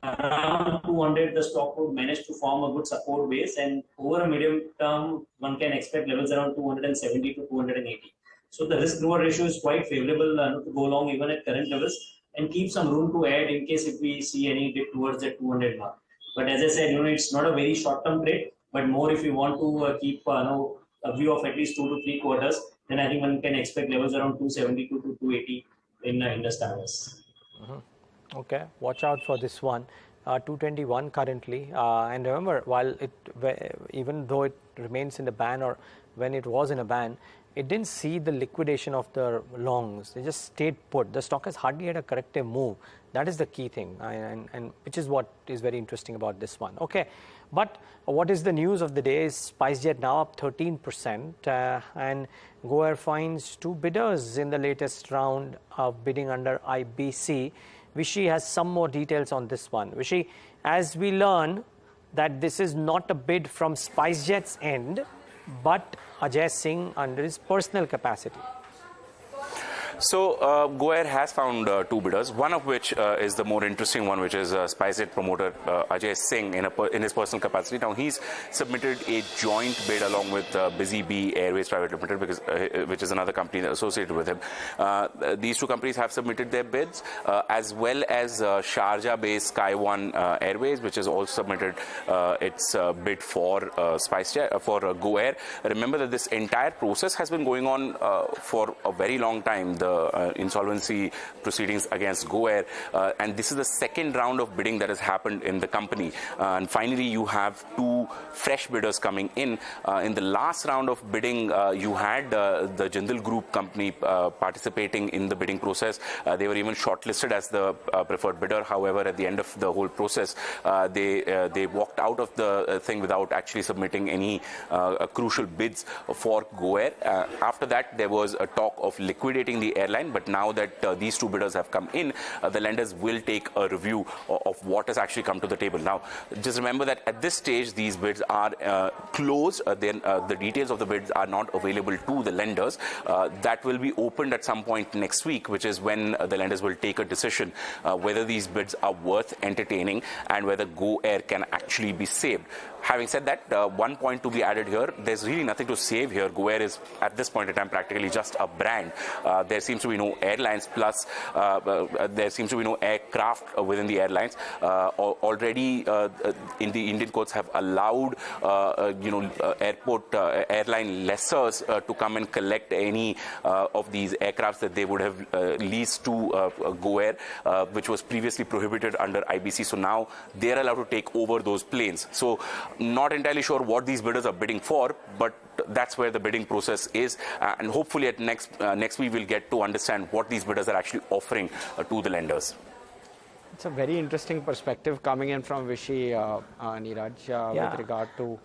around 200, the stock would manage to form a good support base, and over a medium term, one can expect levels around 270 to 280. So the risk reward ratio is quite favorable to go along even at current levels, and keep some room to add in case if we see any dip towards the 200 mark. But as I said, it's not a very short-term trade, but more if you want to keep a view of at least 2 to 3 quarters, then I think one can expect levels around 272 to 280 in Indus Towers. Okay, watch out for this one. 221 currently, and remember, even though it remains in the ban, or when it was in a ban, it didn't see the liquidation of the longs. They just stayed put. The stock has hardly had a corrective move. That is the key thing, and which is what is very interesting about this one. Okay, but what is the news of the day is SpiceJet now up 13%, and GoAir finds 2 bidders in the latest round of bidding under IBC. Vishy has some more details on this one. Vishy, as we learn that this is not a bid from SpiceJet's end, but Ajay Singh under his personal capacity. So GoAir has found 2 bidders, one of which is the more interesting one, which is SpiceJet promoter Ajay Singh in his personal capacity. Now, he's submitted a joint bid along with Busy Bee Airways Private Limited, which is another company associated with him. These 2 companies have submitted their bids, as well as Sharjah-based Sky One Airways, which has also submitted its bid for SpiceJet, for GoAir. Remember that this entire process has been going on for a very long time. the insolvency proceedings against GoAir. And this is the second round of bidding that has happened in the company. And finally, you have two fresh bidders coming in. In the last round of bidding, you had the Jindal Group company participating in the bidding process. They were even shortlisted as the preferred bidder. However, at the end of the whole process, they walked out of the thing without actually submitting any crucial bids for GoAir. After that, there was a talk of liquidating the airline, but now that these two bidders have come in, the lenders will take a review of what has actually come to the table. Now, just remember that at this stage, these bids are closed. The details of the bids are not available to the lenders. That will be opened at some point next week, which is when the lenders will take a decision whether these bids are worth entertaining and whether GoAir can actually be saved. Having said that, one point to be added here, there's really nothing to save here. GoAir is, at this point in time, practically just a brand. There seems to be no airlines, plus there seems to be no aircraft within the airlines. Already, in the Indian courts have allowed, airline lessors to come and collect any of these aircrafts that they would have leased to GoAir, which was previously prohibited under IBC. So now they're allowed to take over those planes. So not entirely sure what these bidders are bidding for, but that's where the bidding process is. And hopefully at next week we'll get to understand what these bidders are actually offering to the lenders. It's a very interesting perspective coming in from Vishy, Niraj, with regard to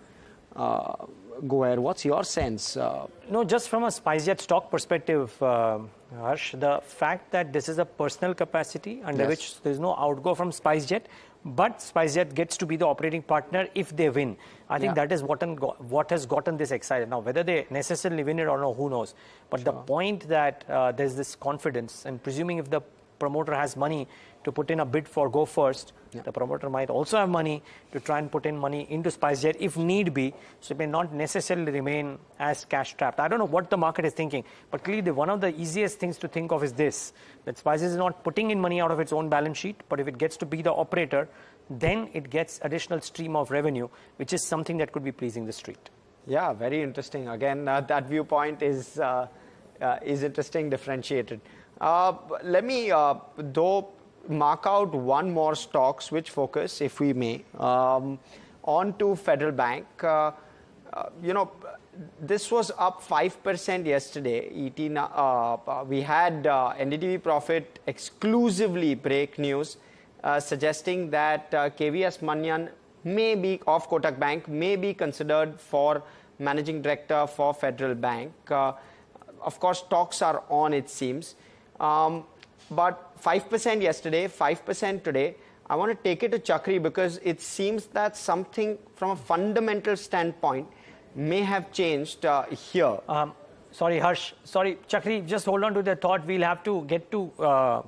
GoAir. What's your sense? No, just from a SpiceJet stock perspective, Harsh, the fact that this is a personal capacity under which there is no outgo from SpiceJet, but SpiceJet gets to be the operating partner if they win. I think that is what has gotten this excited. Now, whether they necessarily win it or not, who knows? But the point that there's this confidence, and presuming if the promoter has money to put in a bid for Go First, the promoter might also have money to try and put in money into SpiceJet if need be, so it may not necessarily remain as cash trapped. I don't know what the market is thinking, but clearly one of the easiest things to think of is this, that SpiceJet is not putting in money out of its own balance sheet, but if it gets to be the operator, then it gets additional stream of revenue, which is something that could be pleasing the street. Yeah, very interesting. Again, that viewpoint is interesting, differentiated. Let me, though, mark out one more stock switch focus, if we may, on to Federal Bank. This was up 5% yesterday. We had NDTV Profit exclusively break news suggesting that KVS Manian may be, of Kotak Bank, may be considered for Managing Director for Federal Bank. Of course, talks are on, it seems. But 5% yesterday, 5% today. I want to take it to Chakri because it seems that something from a fundamental standpoint may have changed here. Sorry, Harsh. Sorry, Chakri, just hold on to the thought. We'll have to get to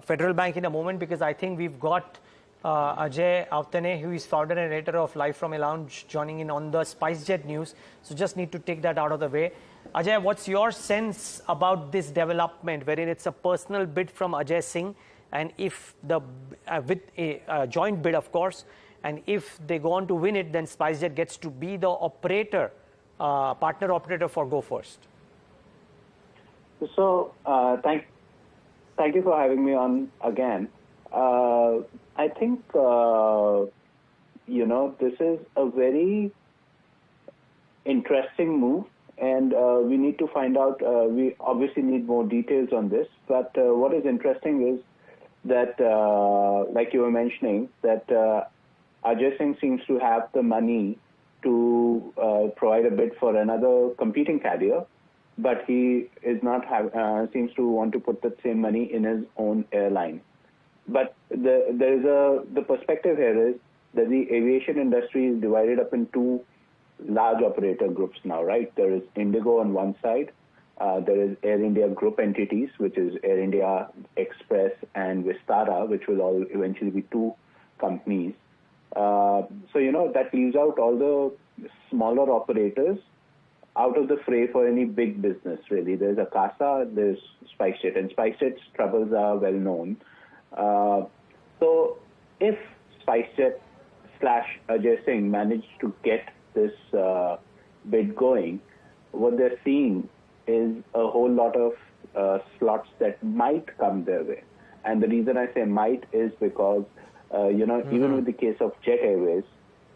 Federal Bank in a moment because I think we've got Ajay Avtane, who is founder and editor of Live from a Lounge, joining in on the SpiceJet news. So just need to take that out of the way. Ajay, what's your sense about this development, wherein it's a personal bid from Ajay Singh, and if the with a joint bid, of course, and if they go on to win it, then SpiceJet gets to be the operator, partner operator for Go First. So thank you for having me on again. I think this is a very interesting move. And we need to find out, we obviously need more details on this, but what is interesting is that, like you were mentioning, that Ajay Singh seems to have the money to provide a bid for another competing carrier, but he is not seems to want to put that same money in his own airline. But the perspective here is that the aviation industry is divided up in two large operator groups now, right? There is Indigo on one side. There is Air India group entities, which is Air India Express and Vistara, which will all eventually be two companies. So, that leaves out all the smaller operators out of the fray for any big business, really. There's Akasa, there's SpiceJet, and SpiceJet's troubles are well known. So if SpiceJet / Ajay Singh managed to get this bid going, what they're seeing is a whole lot of slots that might come their way. And the reason I say might is because, even with the case of Jet Airways,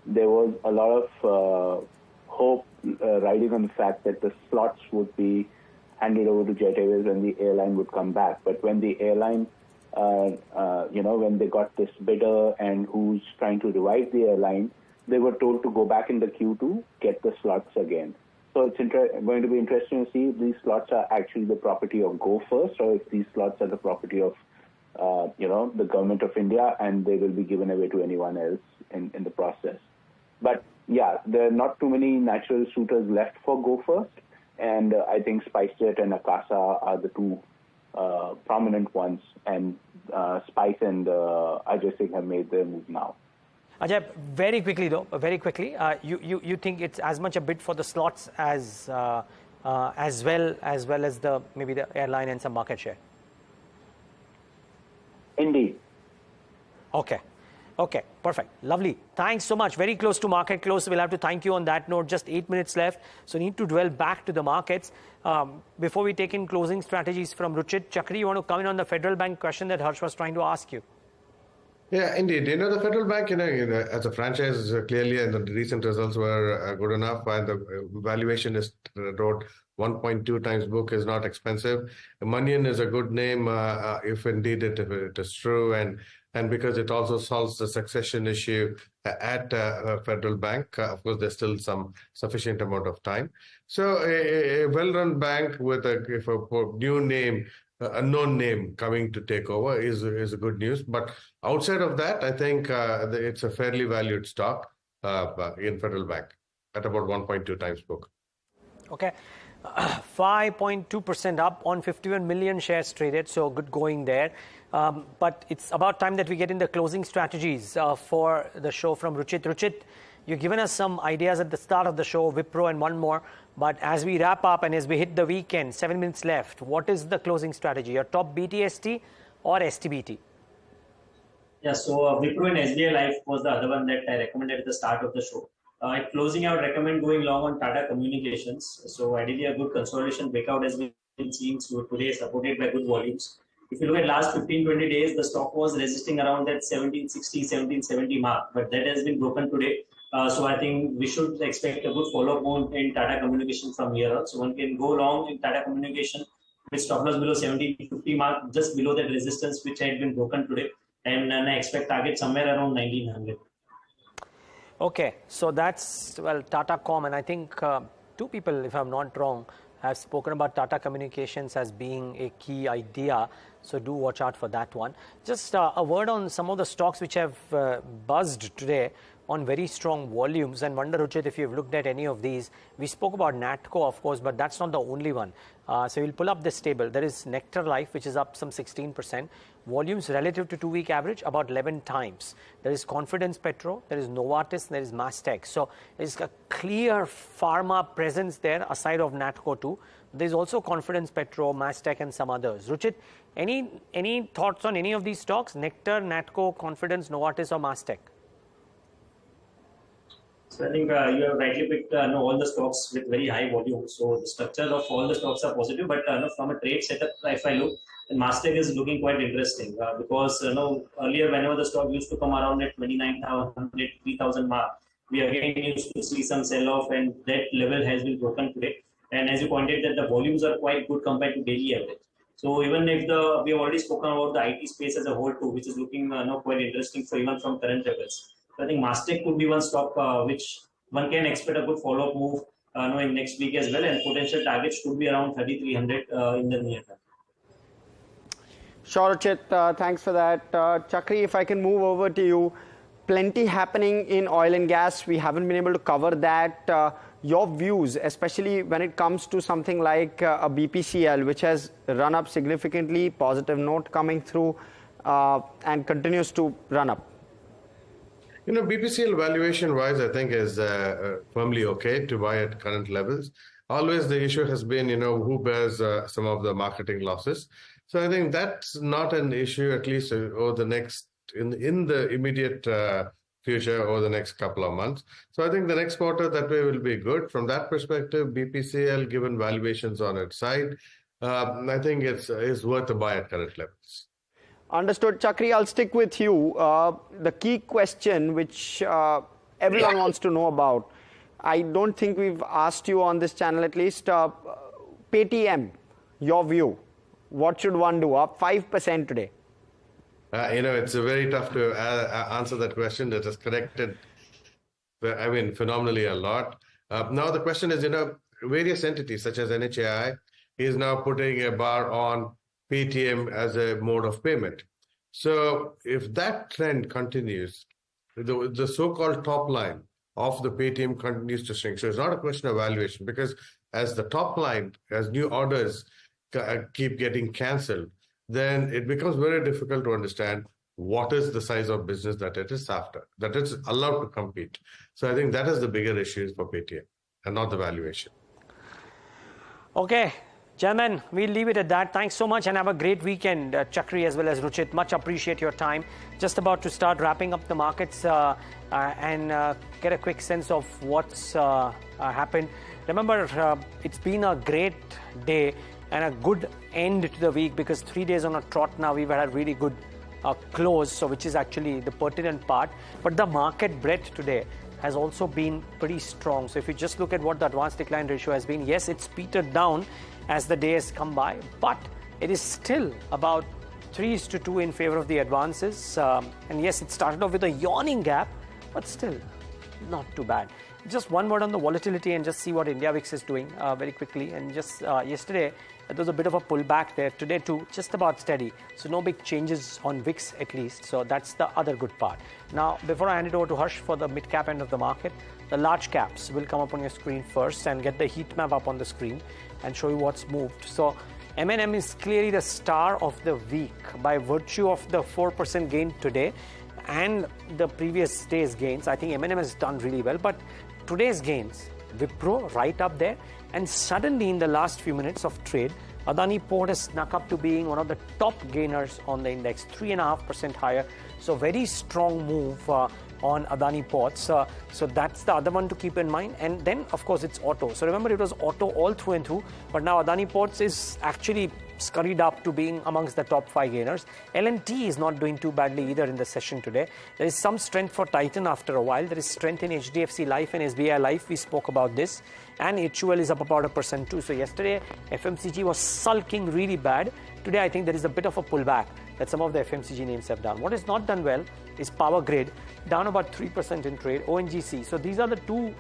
there was a lot of hope riding on the fact that the slots would be handed over to Jet Airways and the airline would come back. But when the airline, when they got this bidder and who's trying to revive the airline, they were told to go back in the queue to get the slots again. So it's going to be interesting to see if these slots are actually the property of Go First or if these slots are the property of, the government of India and they will be given away to anyone else in the process. But yeah, there are not too many natural suitors left for Go First. And I think SpiceJet and Akasa are the two prominent ones. And Spice and Ajay Singh have made their move now. Ajay, very quickly, you think it's as much a bid for the slots as well as the maybe the airline and some market share? Indeed. Okay, perfect, lovely. Thanks so much. Very close to market close. We'll have to thank you on that note. Just 8 minutes left, so need to dwell back to the markets. Before we take in closing strategies from Ruchit, Chakri, you want to come in on the Federal Bank question that Harsh was trying to ask you? Yeah, indeed. The Federal Bank, as a franchise, clearly, and the recent results were good enough, and the valuation is wrote 1.2 times book is not expensive. Manian is a good name if indeed it is true, and because it also solves the succession issue at Federal Bank. Of course, there's still some sufficient amount of time. So a well-run bank with a new name, unknown name coming to take over is a good news. But outside of that, I think it's a fairly valued stock in Federal Bank at about 1.2 times book. Okay. 5.2% up on 51 million shares traded, so good going there. But it's about time that we get in the closing strategies for the show from Ruchit. Ruchit, you've given us some ideas at the start of the show, Wipro and one more. But as we wrap up and as we hit the weekend, 7 minutes left, what is the closing strategy? Your top BTST or STBT? Yeah, so Wipro and SBI Life was the other one that I recommended at the start of the show. At closing, I would recommend going long on Tata Communications. So ideally, a good consolidation breakout has been seen today, supported by good volumes. If you look at last 15-20 days, the stock was resisting around that 1760, 1770 mark, but that has been broken today. So I think we should expect a good follow-up move in Tata Communication from here on. So one can go long in Tata Communication with stop loss below 1750 mark, just below that resistance which had been broken today, and I expect target somewhere around 1900. Okay, so that's, well, Tata Com, and I think two people, if I'm not wrong, have spoken about Tata Communications as being a key idea. So do watch out for that one. Just a word on some of the stocks which have buzzed today on very strong volumes, and wonder, Ruchit, if you've looked at any of these. We spoke about Natco, of course, but that's not the only one. So we'll pull up this table. There is Nectar Life, which is up some 16%. Volumes relative to 2-week average, about 11 times. There is Confidence Petro, there is Novartis, there is Mastec. So there's a clear pharma presence there, aside of Natco too. There's also Confidence Petro, Mastec, and some others. Ruchit, any thoughts on any of these stocks? Nectar, Natco, Confidence, Novartis, or Mastec? So I think you have rightly picked all the stocks with very high volume. So the structure of all the stocks are positive, but from a trade setup, if I look, Mastec is looking quite interesting because earlier whenever the stock used to come around at 29,000, 3,000 mark, we again used to see some sell-off, and that level has been broken today. And as you pointed, that the volumes are quite good compared to daily average. So even if we have already spoken about the IT space as a whole too, which is looking quite interesting for even from current levels. So I think Mastec could be one stock which one can expect a good follow-up move in next week as well, and potential targets should be around 3,300 in the near term. Sure, Ruchit, thanks for that. Chakri, if I can move over to you. Plenty happening in oil and gas. We haven't been able to cover that. Your views, especially when it comes to something like a BPCL, which has run up significantly, positive note coming through, and continues to run up. BPCL valuation-wise, I think is firmly okay to buy at current levels. Always the issue has been, who bears some of the marketing losses. So I think that's not an issue, at least over the next, in the immediate future, over the next couple of months. So I think the next quarter that way will be good. From that perspective, BPCL, given valuations on its side, I think it's worth a buy at current levels. Understood. Chakri, I'll stick with you. The key question which everyone wants to know about, I don't think we've asked you on this channel at least, Paytm, your view. What should one do? Up 5% today. It's very tough to answer that question. That has corrected, phenomenally a lot. Now the question is, various entities such as NHAI is now putting a bar on Paytm as a mode of payment. So if that trend continues, the so-called top line of the Paytm continues to shrink. So it's not a question of valuation, because as the top line, as new orders keep getting cancelled, then it becomes very difficult to understand what is the size of business that it is after, that it's allowed to compete. So I think that is the bigger issue for Paytm and not the valuation. Okay, gentlemen, we'll leave it at that. Thanks so much and have a great weekend, Chakri as well as Ruchit. Much appreciate your time. Just about to start wrapping up the markets and get a quick sense of what's happened. Remember, it's been a great day and a good end to the week, because 3 days on a trot now we've had a really good close, so which is actually the pertinent part. But the market breadth today has also been pretty strong. So if you just look at what the advanced decline ratio has been, yes, it's petered down as the day has come by, but it is still about 3:2 in favor of the advances. And yes, it started off with a yawning gap, but still not too bad. Just one word on the volatility and just see what India VIX is doing very quickly. And just yesterday, there was a bit of a pullback there. Today too, just about steady. So no big changes on VIX at least. So that's the other good part. Now, before I hand it over to Harsh for the mid-cap end of the market, the large caps will come up on your screen first and get the heat map up on the screen and show you what's moved. So M&M is clearly the star of the week by virtue of the 4% gain today and the previous day's gains. I think M&M has done really well, but today's gains, Wipro right up there, and suddenly in the last few minutes of trade, Adani Port has snuck up to being one of the top gainers on the index, 3.5% higher. So very strong move on Adani Ports. So that's the other one to keep in mind. And then, of course, it's auto. So remember, it was auto all through and through, but now Adani Ports is actually scurried up to being amongst the top 5 gainers. L&T is not doing too badly either in the session today. There is some strength for Titan after a while. There is strength in HDFC Life and SBI Life. We spoke about this. And HUL is up about 1% too. So yesterday, FMCG was sulking really bad. Today, I think there is a bit of a pullback that some of the FMCG names have done. What has not done well is Power Grid, down about 3% in trade, ONGC. So these are the two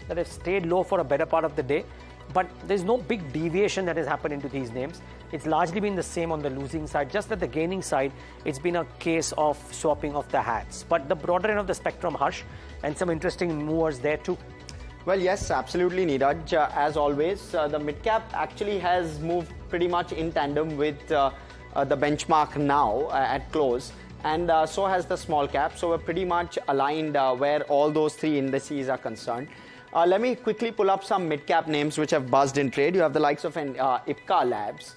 that have stayed low for a better part of the day. But there's no big deviation that has happened into these names. It's largely been the same on the losing side. Just at the gaining side, it's been a case of swapping of the hats. But the broader end of the spectrum, Harsh, and some interesting movers there too. Well, yes, absolutely, Niraj. As always, the mid-cap actually has moved pretty much in tandem with the benchmark now at close. And so has the small cap. So we're pretty much aligned where all those 3 indices are concerned. Let me quickly pull up some mid-cap names which have buzzed in trade. You have the likes of Ipca Labs,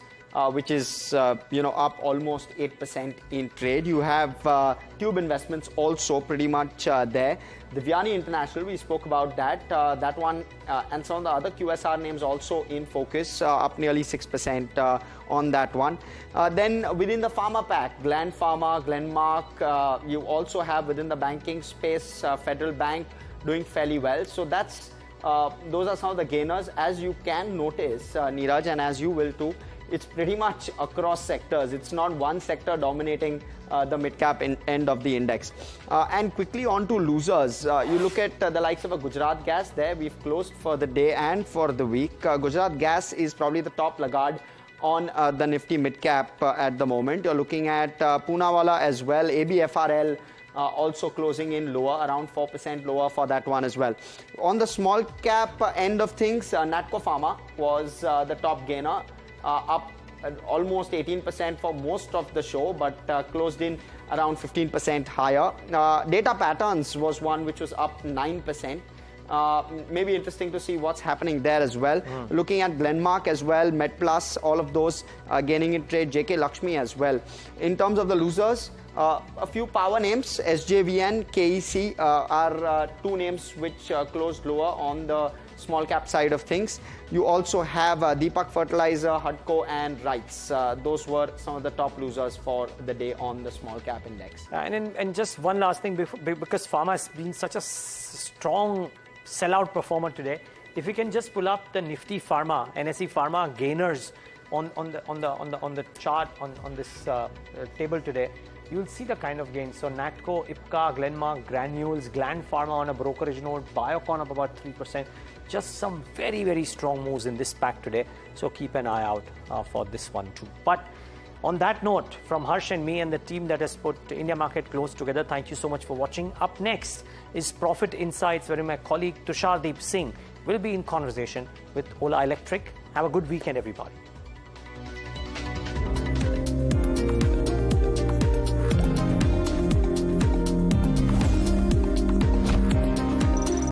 which is up almost 8% in trade. You have Tube Investments also pretty much there. Devyani International, we spoke about that. That one and some of the other QSR names also in focus, up nearly 6% on that one. Then within the pharma pack, Gland Pharma, Glenmark, you also have within the banking space, Federal Bank doing fairly well. So that's those are some of the gainers. As you can notice, Niraj, and as you will too, it's pretty much across sectors. It's not one sector dominating the mid-cap end of the index. And quickly on to losers. You look at the likes of a Gujarat Gas there. We've closed for the day and for the week. Gujarat Gas is probably the top laggard on the Nifty mid-cap at the moment. You're looking at Poonawalla as well, ABFRL, also closing in lower, around 4% lower for that one as well. On the small cap end of things, Natco Pharma was the top gainer, up almost 18% for most of the show, but closed in around 15% higher. Data Patterns was one which was up 9%. Maybe interesting to see what's happening there as well. Looking at Glenmark as well, MedPlus, all of those gaining in trade, JK Lakshmi as well. In terms of the losers, A few power names, SJVN, KEC are two names which closed lower on the small cap side of things. You also have Deepak Fertilizer, Hudco and Rights. Those were some of the top losers for the day on the small cap index. And just one last thing, because pharma has been such a strong sellout performer today. If you can just pull up the Nifty Pharma, NSE Pharma gainers on the chart on this table today, you'll see the kind of gains. So Natco, Ipca, Glenmark, Granules, Gland Pharma on a brokerage note, Biocon up about 3%. Just some very, very strong moves in this pack today. So keep an eye out for this one too. But on that note, from Harsh and me and the team that has put India Market close together, thank you so much for watching. Up next is Profit Insights, where my colleague Tushardeep Singh will be in conversation with Ola Electric. Have a good weekend, everybody.